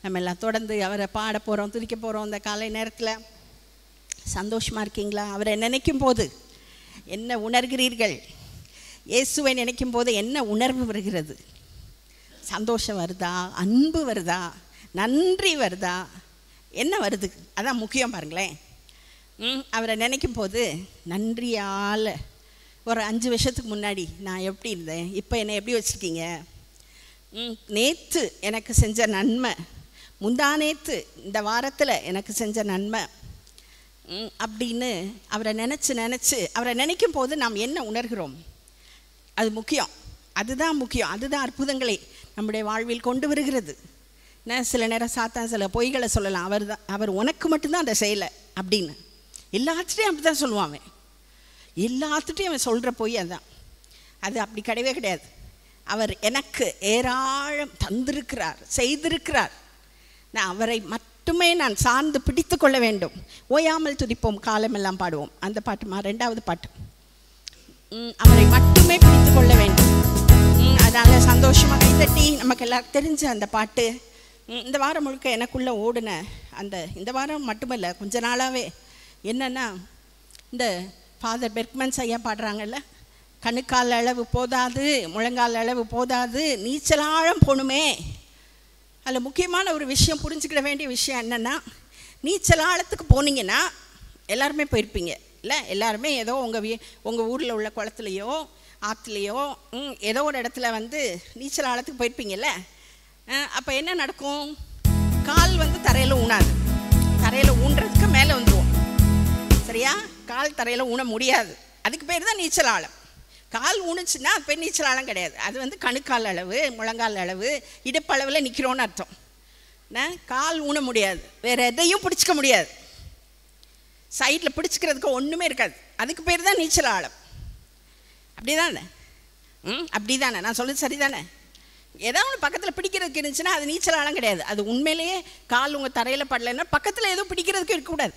நம்ம எல்லாம் தொடர்ந்து அவரை பாட போகிறோம், துதிக்க போகிறோம். இந்த காலை நேரத்தில் சந்தோஷமாக இருக்கீங்களா? அவரை நினைக்கும் போது என்ன உணர்கிறீர்கள்? இயேசுவை நினைக்கும் போது என்ன உணர்வு வருகிறது? சந்தோஷம் வருதா? அன்பு வருதா? நன்றி வருதா? என்ன வருது? அதான் முக்கியம். பாருங்களேன், அவரை நினைக்கும் போது நன்றியால் ஒரு 5 வருஷத்துக்கு முன்னாடி நான் எப்படி இருந்தேன், இப்போ என்னை எப்படி வச்சுருக்கீங்க, நேற்று எனக்கு செஞ்ச நன்மை, முந்தா நேற்று இந்த வாரத்தில் எனக்கு செஞ்ச நன்மை அப்படின்னு அவரை நினச்சி அவரை நினைக்கும் போது நாம் என்ன உணர்கிறோம்? அது முக்கியம். அதுதான் முக்கியம். அதுதான் அற்புதங்களை நம்முடைய வாழ்வில் கொண்டு வருகிறது. சில நேரம் சாத்தான் சில பொய்களை சொல்லலாம். அவர் உனக்கு மட்டும்தான் அதை செய்யலை அப்படின்னு. எல்லாத்துட்டையும் அப்படி தான் சொல்லுவான் அவன். எல்லாத்துட்டையும் அவன் சொல்கிற பொய் அதுதான். அது அப்படி கிடையவே கிடையாது. அவர் எனக்கு ஏராளம் தந்திருக்கிறார், செய்திருக்கிறார். நான் அவரை மட்டுமே நான் சார்ந்து பிடித்து கொள்ள வேண்டும். ஓயாமல் துதிப்போம் காலமெல்லாம் பாடுவோம். அந்த பாட்டுமா 2வது பாட்டு. அவரை மட்டுமே பிடித்து கொள்ள வேண்டும். அதனால் சந்தோஷமாக கைத்தட்டி நமக்கு எல்லாருக்கும் தெரிஞ்ச அந்த பாட்டு இந்த வாரம் முழுக்க எனக்குள்ளே ஓடின இந்த வாரம் மட்டுமல்ல, கொஞ்ச நாளாகவே என்னென்னா, இந்த ஃபாதர் பெர்க்மன்ஸ் ஐயா பாடுறாங்கல்ல, கணுக்கால் அளவு போதாது, முழங்கால் அளவு போதாது, நீச்சல் ஆழம் போகணுமே. அதில் முக்கியமான ஒரு விஷயம், புரிஞ்சுக்கிட வேண்டிய விஷயம் என்னென்னா, நீச்சல் ஆழத்துக்கு போனீங்கன்னா எல்லாருமே போயிருப்பீங்க இல்லை? எல்லாருமே ஏதோ உங்கள் ஊரில் உள்ள குளத்துலையோ ஆற்றுலையோ ஏதோ ஒரு இடத்துல நீச்சல் ஆழத்துக்கு போயிருப்பீங்கல்ல. அப்போ என்ன நடக்கும்? கால் தரையில் ஊனாது. தரையில் ஊன்றதுக்கு மேலே வந்துடுவோம். சரியா? கால் தரையில் ஊன முடியாது. அதுக்கு பேர் தான் நீச்சல் ஆழம். கால் ஊனுச்சுன்னா அது பேர் நீச்சல் ஆழம் கிடையாது. அது கணுக்கால் அளவு, முழங்கால் அளவு, இடுப்பளவில் நிற்கிறோன்னு அர்த்தம். கால் ஊன முடியாது, வேறு எதையும் பிடிச்சிக்க முடியாது. சைடில் பிடிச்சிக்கிறதுக்கு ஒன்றுமே இருக்காது. அதுக்கு பேர் தான் நீச்சல் ஆழம். அப்படி தானே? அப்படி தானே? நான் சொல்லுது சரி தானே? ஏதாவது ஒன்று பக்கத்தில் பிடிக்கிறதுக்கு இருந்துச்சுன்னா அது நீச்சல் ஆழம் கிடையாது. அது உண்மையிலேயே கால் உங்கள் தரையில் படலைன்னா பக்கத்தில் ஏதோ பிடிக்கிறதுக்கு இருக்கக்கூடாது.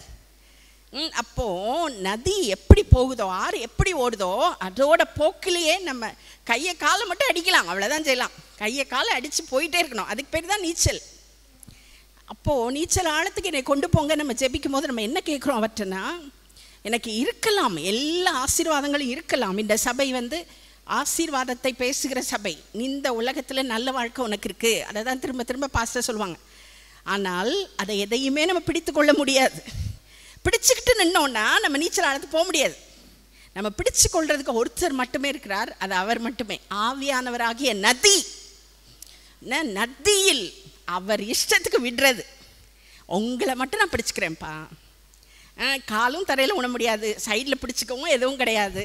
அப்போது நதி எப்படி போகுதோ, ஆறு எப்படி ஓடுதோ, அதோட போக்கிலேயே நம்ம கையை காலை மட்டும் அடிக்கலாம், அவ்வளோதான் செய்யலாம். கையை காலை அடித்து போயிட்டே இருக்கணும். அதுக்கு பேர் தான் நீச்சல். அப்போது நீச்சல் ஆழத்துக்கு என்னை கொண்டு போங்க நம்ம ஜெபிக்கும் போது நம்ம என்ன கேட்குறோம் அவர்கிட்டனா, எனக்கு இருக்கலாம், எல்லா ஆசீர்வாதங்களும் இருக்கலாம். இந்த சபை ஆசீர்வாதத்தை பேசுகிற சபை. இந்த உலகத்தில் நல்ல வாழ்க்கை உனக்கு இருக்குது, அதை தான் திரும்ப திரும்ப பாஸ்டர் சொல்லுவாங்க. ஆனால் அதை எதையுமே நம்ம பிடித்து கொள்ள முடியாது. பிடிச்சிக்கிட்டு நின்னோன்னா நம்ம நீச்சல் ஆழத்துக்கு போக முடியாது. நம்ம பிடிச்சு கொள்றதுக்கு ஒருத்தர் மட்டுமே இருக்கிறார், அது அவர் மட்டுமே, ஆவியானவராகிய நதி. நதியில் அவர் இஷ்டத்துக்கு விடுறது. உங்களை மட்டும் நான் பிடிச்சிக்கிறேன்ப்பா. காலும் தரையில் உண முடியாது, சைடில் பிடிச்சிக்கவும் எதுவும் கிடையாது,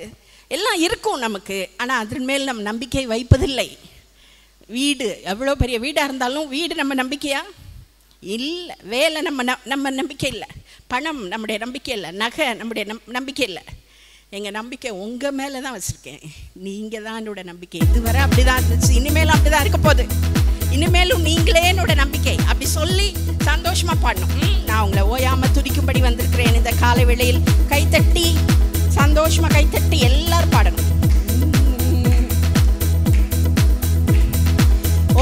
எல்லாம் இருக்கும் நமக்கு. ஆனால் அதன் மேல் நம்ம நம்பிக்கை வைப்பதில்லை. வீடு எவ்வளோ பெரிய வீடாக இருந்தாலும் வீடு நம்ம நம்பிக்கையா இல்லை. வேலை நம்ம நம்பிக்கை இல்லை. பணம் நம்முடைய நம்பிக்கை இல்லை. நகை நம்முடைய நம்பிக்கை இல்லை. எங்கள் நம்பிக்கை உங்கள் மேலே தான் வச்சுருக்கேன். நீங்கள் தான் என்னோட நம்பிக்கை. இதுவரை அப்படி தான் இருந்துச்சு, இனிமேலும் அப்படி தான் இருக்க போகுது. இனிமேலும் நீங்களே என்னோட நம்பிக்கை. அப்படி சொல்லி சந்தோஷமாக பாடணும். நான் உங்களை ஓயாமல் துதிக்கும்படி வந்திருக்கிறேன். இந்த காலை வேளையில் கைத்தட்டி சந்தோஷமாக கைத்தட்டி எல்லாரும் பாடணும்.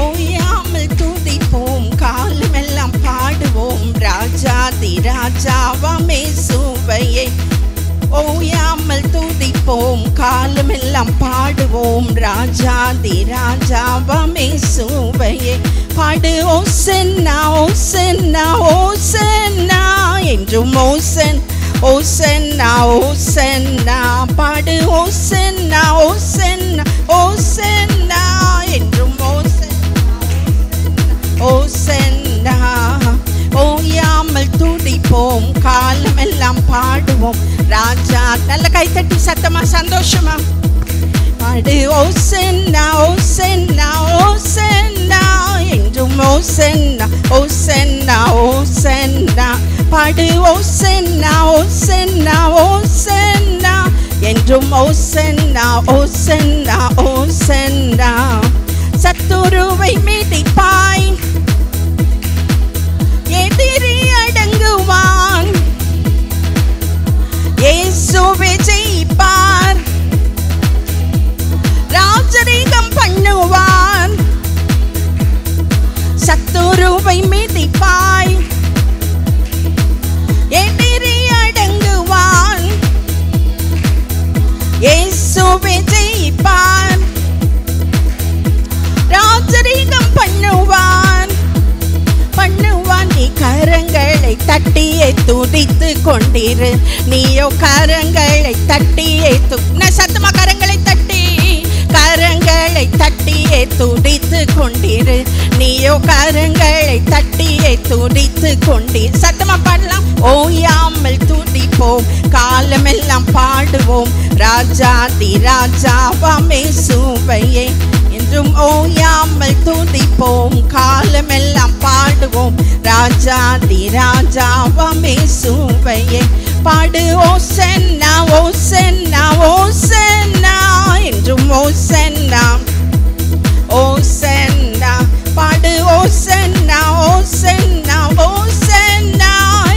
ஓயாமல் துதிப்போம் காலமெல்லாம் பாடுவோம் ராஜாதி ராஜாவாமே சுவையை. ஓயாமல் துதிப்போம் காலமெல்லாம் பாடுவோம் ராஜாதி ராஜாவாமே சுவையை. பாடு ஓசன்னா ஓசன்னா ஓசன்னா என்றும் ஓசன் ஓசன்னா ஓசன்னா. பாடு ஓசன்னா ஓசன்னா ஓசன்னா என்றும் ஓசன்னா. ஓயாமல் துதிப்போம் காலமெல்லாம் பாடுவோம் ராஜா. நல்ல கைத்தட்டி சத்தமா சந்தோஷமா பாடு ஓசன்னா ஓசன்னா ஓசன்னா என்றும் ஓசன்னா ஓசன்னா ஓசன்னா. பாடு ஓசன்னா ஓசன்னா ஓசன்னா என்றும் ஓசன்னா ஓசன்னா ஓசன்னா. சத்துருவை மிதிப்பாய், எதிரி அடங்குவான், இயேசுவே ஜெயிப்பார், ராஜரீகம் பண்ணுவான். சத்துருவை மிதிப்பார், முறிப்பான், ராஜரீகம் பண்ணுவான் பண்ணுவான். நீ கரங்களை தட்டியே துடித்து கொண்டிரு, நீயோ கரங்களை தட்டியே சத்தமா கரங்களை தட்டி கரங்களை தட்டியே துடித்து கொண்டிரு, நீயோ கரங்களை தட்டியே துடித்து கொண்டிரு. சத்தமா பாடலாம். ஓயாமல் துதிப்போம், காலமெல்லாம் பாடுவோம், ராஜாதி ராஜாவாம் இயேசுவையே. என்றும் ஓயாமல் துதிப்போம், காலமெல்லாம் பாடுவோம், ராஜாதி ராஜாவாம் இயேசுவையே. பாடு ஓசன்னா ஓசன்னா ஓசன்னா, என்றும் ஓசன்னா ஓசன்னா. பாடு ஓசன்னா ஓசன்னா ஓசன்னா,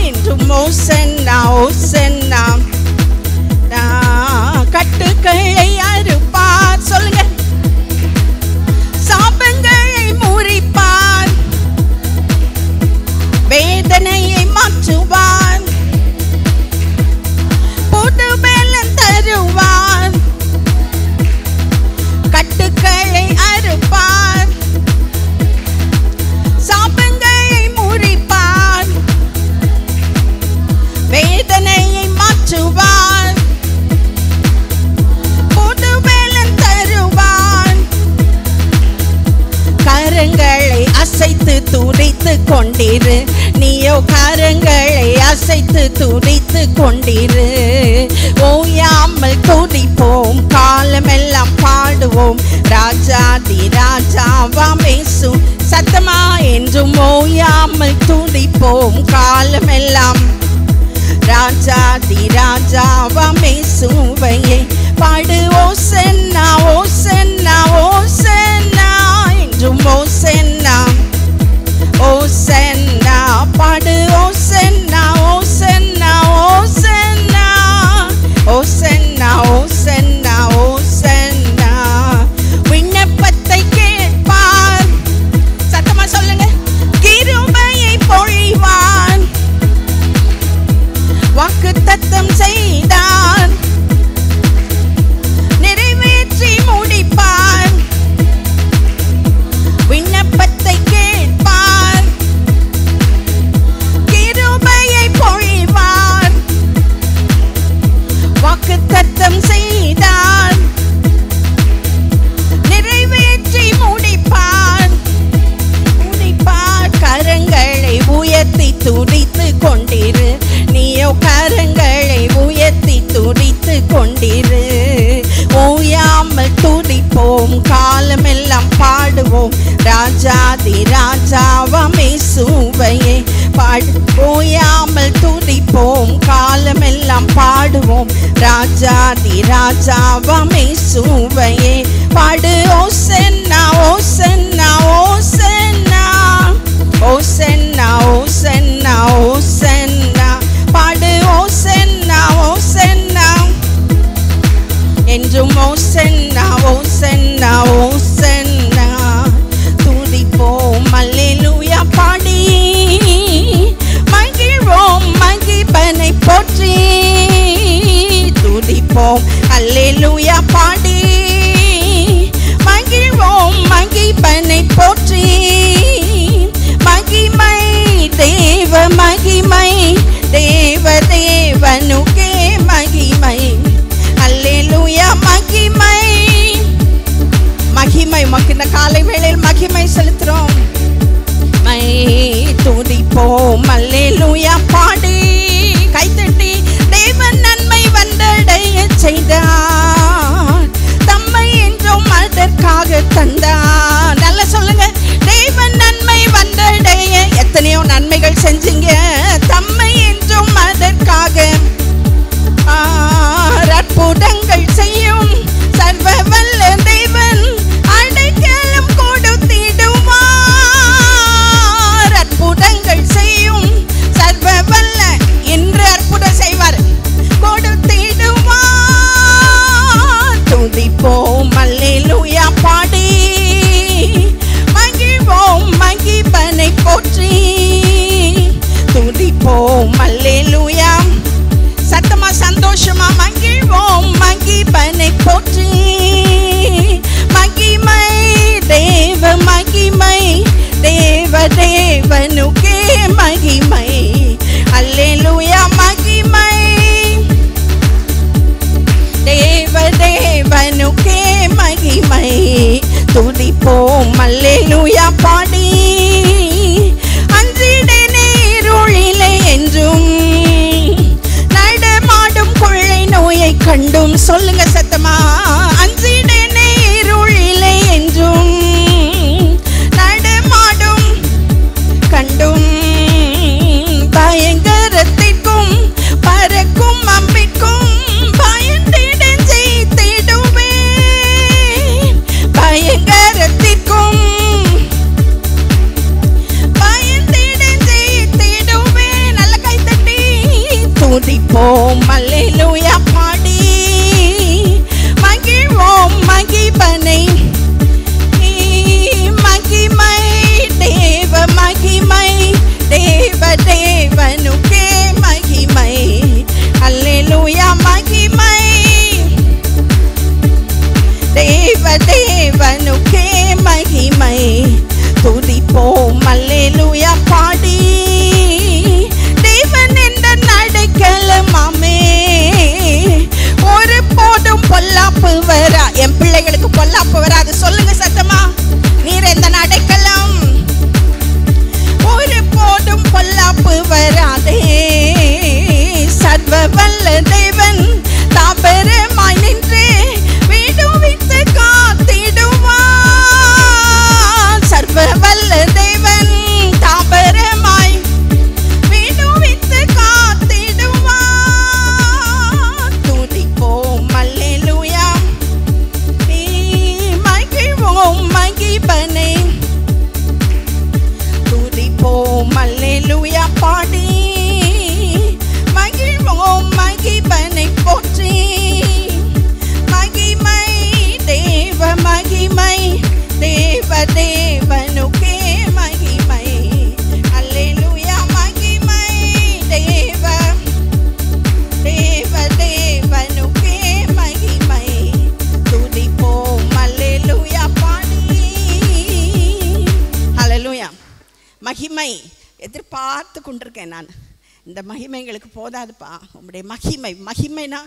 என்றும் ஓசன்னா ஓசன்னா. கட்டுக்களை அறுப்பார், சொல்லுங்க. சாபங்களை முறிப்பார், வேதனையை மாற்றுவார், புது பலன் தருவார். கட்டுக்களை அறுப்பார், சாபங்களை முறிப்பார், வேதனையை மாற்றுவார், புது பலன் தருவார். கரங்களை அசைத்து துடித்து கொண்டிரு, நீயோ கரங்களை அசைத்து துடித்து கொண்டிரு. ஓயாமல் துதிப்போம், காலமெல்லாம் பாடுவோம், ராஜாதி ராஜாவாம் இயேசு. சத்தமா. என்றும் ஓயாமல் துதிப்போம், காலமெல்லாம் ராஜாதி ராஜாவாம் இயேசுவையே. பாடு ஓசன்னா ஓசன்னா ஓசன்னா, என்றும் ஓசன்னா ஓசன்னா. பாடு ஓசன்னா ஓசன்னா ஓசன்னா ஓசன்னா ஓசன்னா ஓசன்னா. விண்ணப்பத்தை கேட்பார், சத்தமா சொல்லுங்க. கிருபையை பொழிவான், வாக்குத்தத்தம் செய்தான், நிறைவேற்றி முடிப்பான். விண்ணப்பத்தை கேட்பார், கிருபையை பொழிவார், வாக்குத்தத்தம் செய்தான், நிறைவேற்றி முடிப்பார் முடிப்பார். கரங்களை உயர்த்தி துடித்து கொண்டிரு, நீயோ கரங்களை உயர்த்தி துடித்து கொண்டிரு. ஓயாமல் துதிப்போம், காலமெல்லாம் பாடுவோம், ராஜாதி ராஜாவாம் இயேசுவையே. பாடு. ஓயாமல் துதிப்போம், காலமெல்லாம் பாடுவோம், ராஜாதி ராஜாவாம் இயேசுவையே. பாடு ஓசன்னா ஓசன்னா ஓசன்னா ஓசன்னா ஓசன்னா ஓசன்னா. பாடு ஓசன்னா ஓசன்னா, என்றும் ஓசன்னா ஓசன்னா ஓசன்னா. துதிப்போம் அல்லேலூயா பாடி, மகிழ்வோம் மகிபனை போற்றி. துதிப்போம் அல்லேலூயா பாடி, எதிர்பார்த்து கொண்டிருக்கேன் நான். இந்த மகிமை எங்களுக்கு போதாதுப்பா, உங்களுடைய மகிமைனா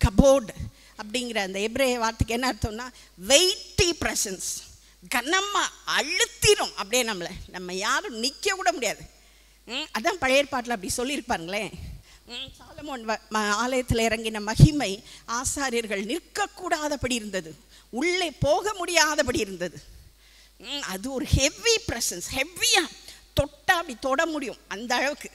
கபோர்டு அப்படிங்கிற அந்த எபிரேய வார்த்தைக்கு என்ன அர்த்தம்னா வெயிட்டி ப்ரெசன்ஸ். கனமாக அழுத்திடும் அப்படியே நம்ம யாரும் நிற்க கூட முடியாது. அதான் பழைய ஏற்பாட்டில் அப்படி சொல்லியிருப்பாருங்களே. சாலமோன் ஆலயத்தில் இறங்கின மகிமை ஆசாரியர்கள் நிற்கக்கூடாதபடி இருந்தது, உள்ளே போக முடியாதபடி இருந்தது. அது ஒரு ஹெவி ப்ரெசன்ஸ், ஹெவியாக தொட்டா அப்படி தொட முடியும் அந்த அளவுக்கு.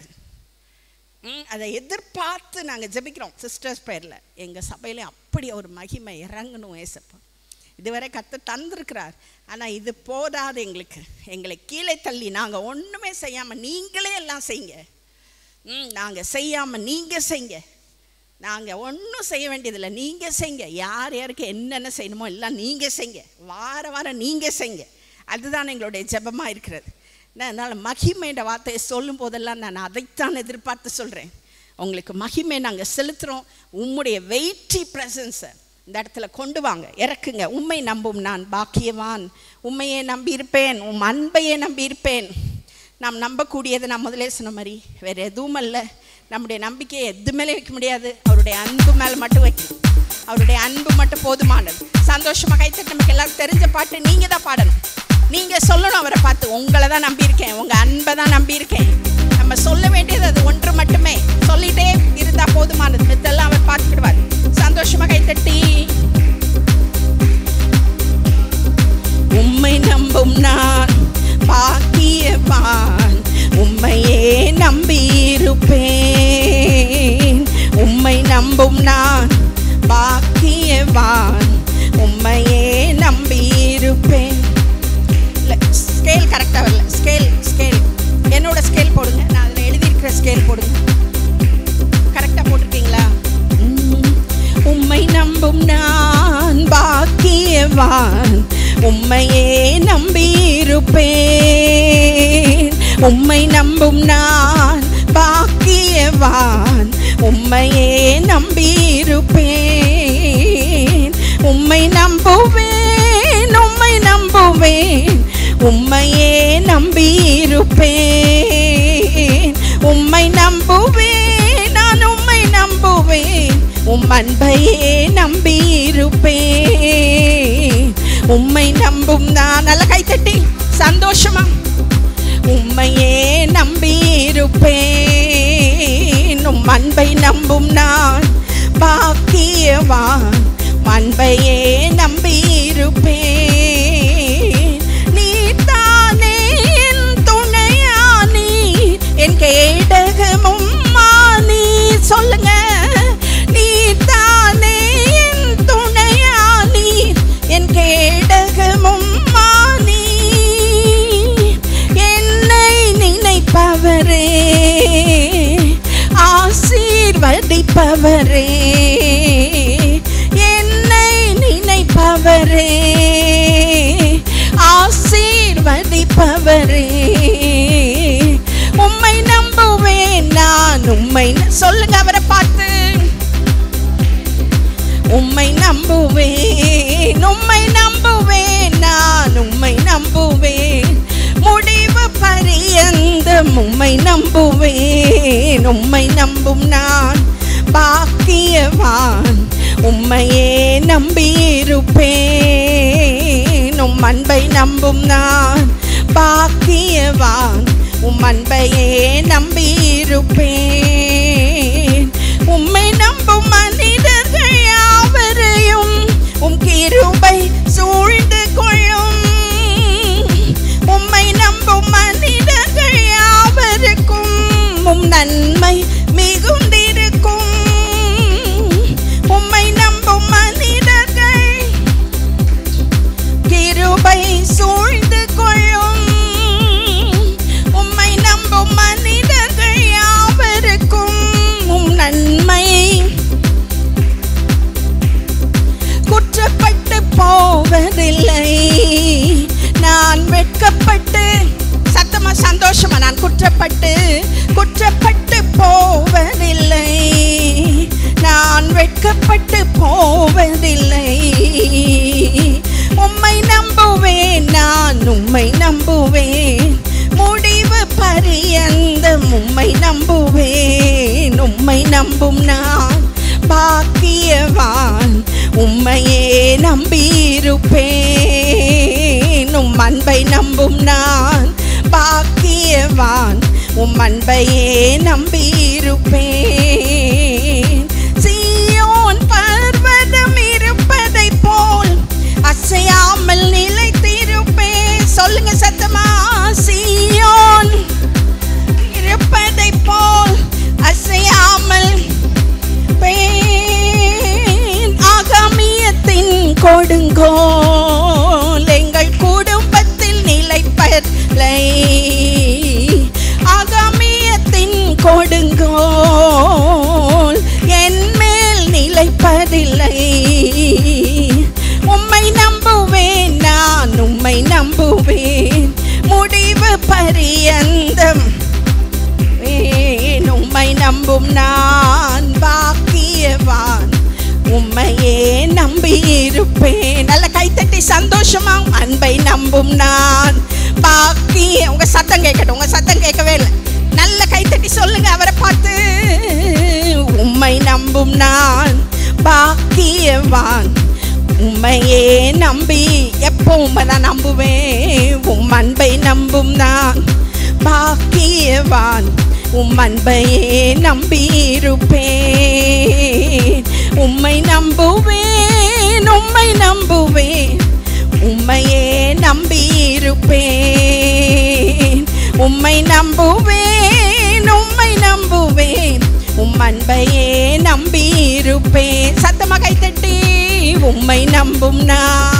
அதை எதிர்பார்த்து நாங்கள் ஜெபிக்கிறோம் சிஸ்டர்ஸ் ப்ரேயரில். எங்கள் சபையிலே அப்படி ஒரு மகிமை இறங்கணும் ஏசப்பா. இதுவரை கர்த்தர் தந்திருக்கிறார், ஆனால் இது போதாது எங்களுக்கு. எங்களை கீழே தள்ளி நாங்கள் ஒன்றுமே செய்யாமல் நீங்களே எல்லாம் செய்யுங்க. நாங்கள் செய்யாமல் நீங்கள் செய்யுங்க. நாங்கள் ஒன்றும் செய்ய வேண்டியதில்லை, நீங்கள் செய்யுங்க. யார் யாருக்கு என்னென்ன செய்யணுமோ எல்லாம் நீங்கள் செய்யுங்க. வாரம் நீங்கள் செய்யுங்க. அதுதான் எங்களுடைய ஜெபமாக இருக்கிறது. அதனால் மகிமைன்ற வார்த்தையை சொல்லும் போதெல்லாம் நான் அதைத்தான் எதிர்பார்த்து சொல்கிறேன். உங்களுக்கு மகிமை நாங்கள் செலுத்துகிறோம். உம்முடைய வெயிட்டி ப்ரெசன்ஸை இந்த இடத்துல கொண்டு வாங்க, இறக்குங்க. உம்மை நம்பும் நான் பாக்கியவான், உண்மையே நம்பியிருப்பேன், உம் அன்பையே நம்பியிருப்பேன். நாம் நம்பக்கூடியது நான் முதலே சொன்ன மாதிரி வேறு எதுவும் அல்ல. நம்முடைய நம்பிக்கையை எது மேலே வைக்க முடியாது, அவருடைய அன்பு மேலே மட்டும் வைக்கணும். அவருடைய அன்பு மட்டும் போதுமானது. சந்தோஷமாக கைத்தட்டு. நமக்கு எல்லாரும் தெரிஞ்ச பாட்டு நீங்கள் தான் பாடணும். நீங்கள் சொல்லணும் அவரை பார்த்து, உங்களை தான் நம்பியிருக்கேன், உங்கள் அன்பை தான் நம்பியிருக்கேன். நம்ம சொல்ல வேண்டியது அது ஒன்று மட்டுமே. சொல்லிட்டே இருந்தால் போதுமானது, மித்தெல்லாம் அவர் பார்த்துக்கிடுவார். சந்தோஷமாக கைத்தட்டி. உம்மை நம்பும் நான் பாக்கியவான், உம்மையே நம்பியிருப்பேன். உம்மை நம்பும் நான் பாக்கியவான், உம்மையே நம்பியிருப்பேன். ஸ்கேல் கரெக்டாக வரல. ஸ்கேல் என்னோட ஸ்கேல் போடுங்க. நான் அதில் எழுதியிருக்கிற ஸ்கேல் போடுங்க. கரெக்டாக போட்டிருக்கீங்களா? உம்மை நம்பும் நான் பாக்கியவான், உம்மையே நம்பியிருப்பேன். உம்மை நம்பும் நான் பாக்கியவான், உம்மையே நம்பியிருப்பேன். உம்மை நம்புவேன், உம்மை நம்புவேன், உம்மையே நம்பியிருப்பேன். உம்மை நம்புவேன், நான் உம்மை நம்புவேன், உம் அன்பையே நம்பியிருப்பேன். உம்மை நம்பும் நான், நல்ல கைத்தட்டி சந்தோஷமா. உம்மையே நம்பியிருப்பேன். உம் அன்பை நம்பும் நான் பாக்கியவான், அன்பையே நம்பியிருப்பேன். நீர் தானே என் துணையானி, என் கேடகமும் மானி. சொல்லுங்க. நீர் தானே என் துணையானி, என் கேடகமும் மானி. என்னை நினைப்பவரே, ஆசீர்வதிப்பவரே, என்னை நினைப்பவரே, ஆசீர்வதிப்பவரே. உம்மை நம்புவேன் நான், உம்மை சொல்லுங்க அவரை பார்த்து. உம்மை நம்புவேன், உம்மை நம்புவேன் நான், உம்மை நம்புவேன். முடிவு பரியந்தம் உம்மை நம்புவேன். உம்மை நம்பும் நான் பாக்கியவான், உம்மையே நம்பியிருப்பேன். உம் அன்பை நம்பும் நான் பாக்கியவான், உம் அன்பையே நம்பியிருப்பேன். உம்மை நம்பும் மனிதர்கள் யாவரையும் உம் கிருபை சூழ்ந்து கொள்ளும். உம்மை நம்பும் மனிதர்கள் யாவருக்கும் உம் நன்மை மிகுந்திருக்கும். உம்மை நம்பும் மனிதர்கள் கிருபை சூழ்ந்து கொள்ளும். உம்மை நம்பும் மனிதர்கள் யாவருக்கும் உம் நன்மை. குற்றப்பட்டு போவதில்லை நான், வெட்கப்பட்டு சத்தமா சந்தோஷமா. நான் குற்றப்பட்டு போவதில்லை, நான் வெட்கப்பட்டு போவதில்லை. உம்மை நம்புவேன் நான், உம்மை நம்புவேன். முடிவு பரியந்தம் உம்மை நம்புவேன். உம்மை நம்பும் நான் பாக்கியவான். உம்மையே நம்பியிருப்பேன். உம் அன்பை நம்பும் நான் பாக்கியவான். உம் அன்பையே நம்பியிருப்பேன். சீயோன் பர்வதம் இருப்பதை போல் அசையாமல் நிலைத்திருப்பேன். சொல்லுங்க சத்தமா. சீயோன் இருப்பதை போல் அசையாமல் ஆகாமியத்தின் கொடுங்கோல் எங்கள் குடும்பத்தில் நிலைப்பதில்லை. ஆகாமியத்தின் கொடுங்கோல் என் மேல் நிலைப்பதில்லை. உம்மை நம்புவேன் நான், உம்மை நம்புவேன் முடிவு பரியந்தம். உம்மை நம்பும் நான் பாக்கியவான். உம்மையே நம்பியிருப்பேன். நல்ல கைத்தட்டி சந்தோஷமா. அன்பை நம்பும் நான் பாக்கிய. உங்க சத்தம் கேட்கட்டும். உங்க சத்தம் கேட்கவே இல்லை. நல்ல கைத்தட்டி சொல்லுங்க அவரை பார்த்து. உம்மை நம்பும் நான் பாக்கியவான். உம்மையே நம்பி எப்போ உம்மை நான் நம்புவேன். உம் அன்பை நம்பும் நான் பாக்கியவான். உம் அன்பையே நம்பியிருப்பேன். உம்மை நம்புவேன். உம்மை நம்புவேன். உம்மையே நம்பியிருப்பேன். உம்மை நம்புவேன். உம்மை நம்புவேன். உம் அன்பையே நம்பியிருப்பேன். சத்தமா கைத்தட்டி. உம்மை நம்பும் நான்